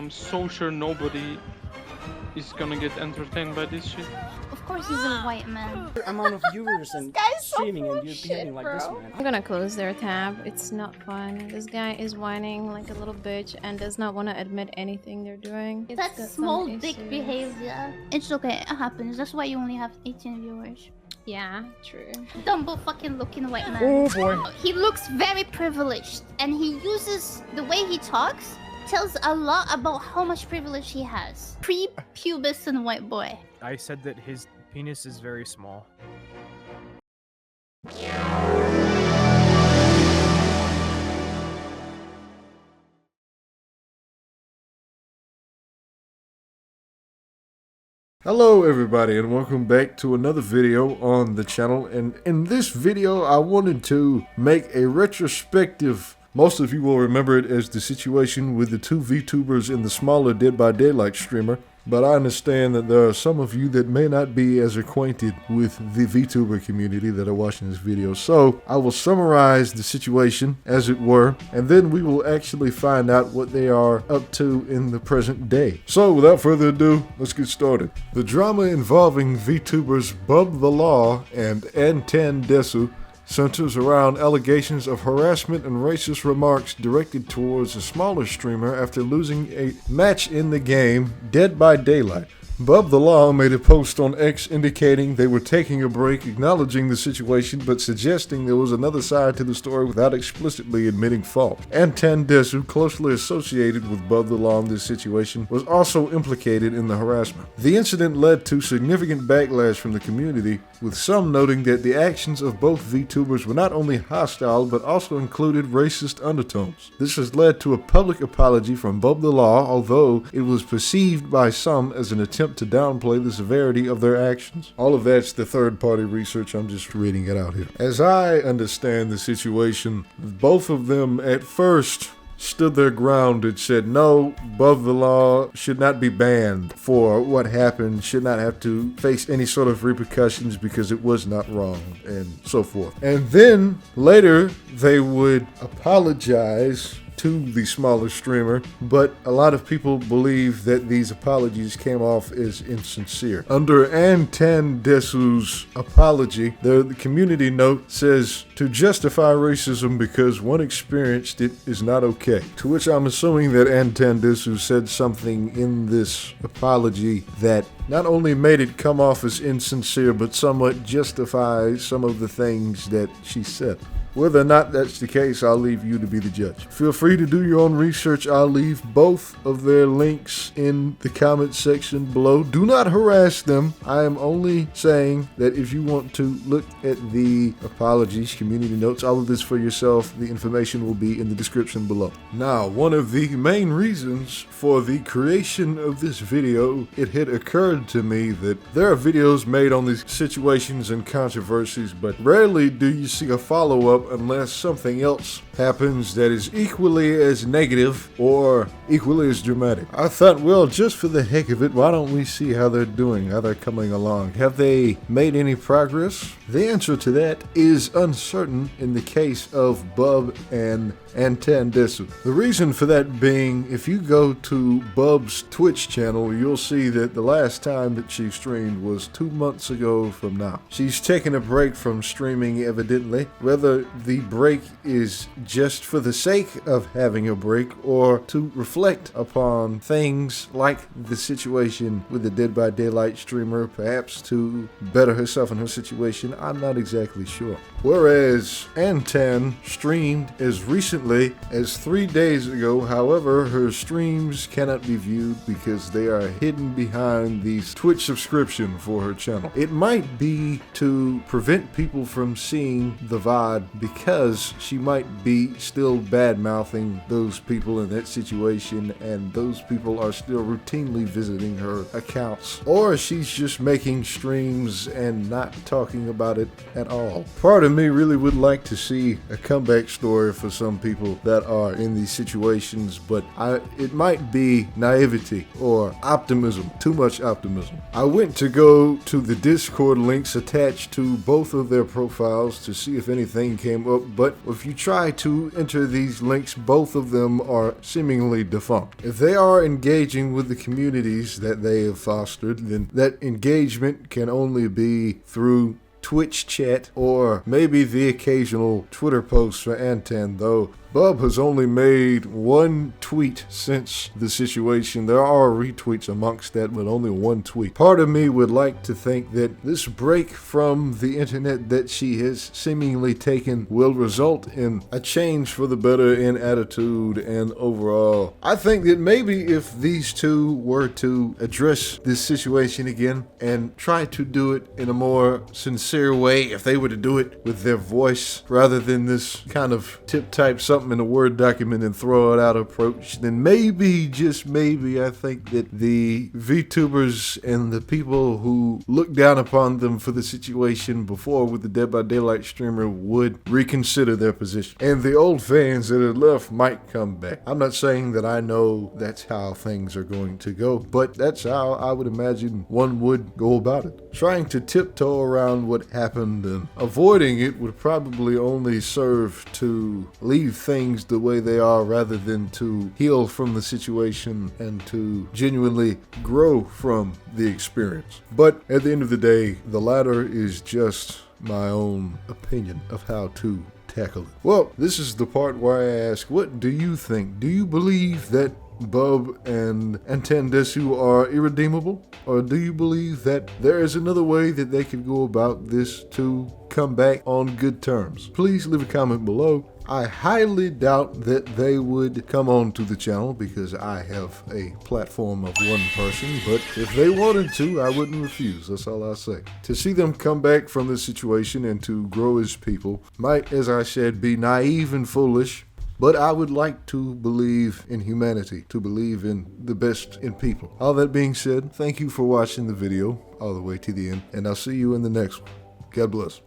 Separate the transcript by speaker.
Speaker 1: I'm so sure nobody is gonna get entertained by this shit.
Speaker 2: Of course he's a white man.
Speaker 3: Amount of viewers and streaming and you're behaving like this, man.
Speaker 4: I'm gonna close their tab. It's not fun. This guy is whining like a little bitch and does not want to admit anything they're doing.
Speaker 2: That's small dick behavior. It's okay, it happens. That's why you only have 18 viewers.
Speaker 4: Yeah, true.
Speaker 2: Dumbo fucking looking white man.
Speaker 3: Oh boy.
Speaker 2: He looks very privileged and he uses the way he talks tells a lot about how much privilege he has. Pre-pubescent white boy.
Speaker 5: I said that his penis is very small.
Speaker 6: Hello everybody and welcome back to another video on the channel, and in this video I wanted to make a retrospective. Most of you will remember it as the situation with the two VTubers in the smaller Dead by Daylight streamer, but I understand that there are some of you that may not be as acquainted with the VTuber community that are watching this video. So I will summarize the situation as it were, and then we will actually find out what they are up to in the present day. So without further ado, let's get started. The drama involving VTubers Bubthelaw and AnntanDesu centers around allegations of harassment and racist remarks directed towards a smaller streamer after losing a match in the game Dead by Daylight. Bubthelaw made a post on X indicating they were taking a break, acknowledging the situation, but suggesting there was another side to the story without explicitly admitting fault. AnntanDesu, closely associated with Bubthelaw in this situation, was also implicated in the harassment. The incident led to significant backlash from the community, with some noting that the actions of both VTubers were not only hostile, but also included racist undertones. This has led to a public apology from Bubthelaw, although it was perceived by some as an attempt to downplay the severity of their actions. All of that's the third-party research, I'm just reading it out here. As I understand the situation, both of them at first stood their ground and said, no, Bubthelaw should not be banned for what happened, should not have to face any sort of repercussions because it was not wrong, and so forth. And then later they would apologize to the smaller streamer, but a lot of people believe that these apologies came off as insincere. Under AnntanDesu's apology, the community note says, to justify racism because one experienced it is not okay. To which I'm assuming that AnntanDesu said something in this apology that not only made it come off as insincere, but somewhat justifies some of the things that she said. Whether or not that's the case, I'll leave you to be the judge. Feel free to do your own research. I'll leave both of their links in the comment section below. Do not harass them. I am only saying that if you want to look at the apologies, community notes, all of this for yourself, the information will be in the description below. Now, one of the main reasons for the creation of this video, it had occurred to me that there are videos made on these situations and controversies, but rarely do you see a follow-up unless something else happens that is equally as negative or equally as dramatic. I thought, well, just for the heck of it, why don't we see how they're doing, how they're coming along? Have they made any progress? The answer to that is uncertain in the case of Bub and AnntanDesu. The reason for that being, if you go to Bub's Twitch channel, you'll see that the last time that she streamed was 2 months ago from now. She's taken a break from streaming, evidently. Whether the break is just for the sake of having a break or to reflect upon things like the situation with the Dead by Daylight streamer, perhaps to better herself in her situation, I'm not exactly sure. Whereas Antan streamed as recently as 3 days ago, however, her streams cannot be viewed because they are hidden behind the Twitch subscription for her channel. It might be to prevent people from seeing the VOD because she might be still bad-mouthing those people in that situation, and those people are still routinely visiting her accounts. Or she's just making streams and not talking about it at all. Part of me really would like to see a comeback story for some people that are in these situations, but it might be naivety or optimism, too much optimism. I went to go to the Discord links attached to both of their profiles to see if anything came up, but if you try to enter these links, both of them are seemingly defunct. If they are engaging with the communities that they have fostered, then that engagement can only be through Twitch chat or maybe the occasional Twitter post for Antan, though Bub has only made one tweet since the situation. There are retweets amongst that, but only one tweet. Part of me would like to think that this break from the internet that she has seemingly taken will result in a change for the better in attitude and overall. I think that maybe if these two were to address this situation again and try to do it in a more sincere way, if they were to do it with their voice rather than this kind of tip-type something in a Word document and throw it out approach, then maybe, just maybe, I think that the VTubers and the people who looked down upon them for the situation before with the Dead by Daylight streamer would reconsider their position. And the old fans that had left might come back. I'm not saying that I know that's how things are going to go, but that's how I would imagine one would go about it. Trying to tiptoe around what happened and avoiding it would probably only serve to leave things the way they are rather than to heal from the situation and to genuinely grow from the experience. But at the end of the day, the latter is just my own opinion of how to tackle it. Well, this is the part where I ask, what do you think? Do you believe that Bub and AnntanDesu are irredeemable? Or do you believe that there is another way that they could go about this to come back on good terms? Please leave a comment below. I highly doubt that they would come on to the channel because I have a platform of one person, but if they wanted to, I wouldn't refuse. That's all I say. To see them come back from this situation and to grow as people might, as I said, be naive and foolish, but I would like to believe in humanity, to believe in the best in people. All that being said, thank you for watching the video all the way to the end, and I'll see you in the next one. God bless.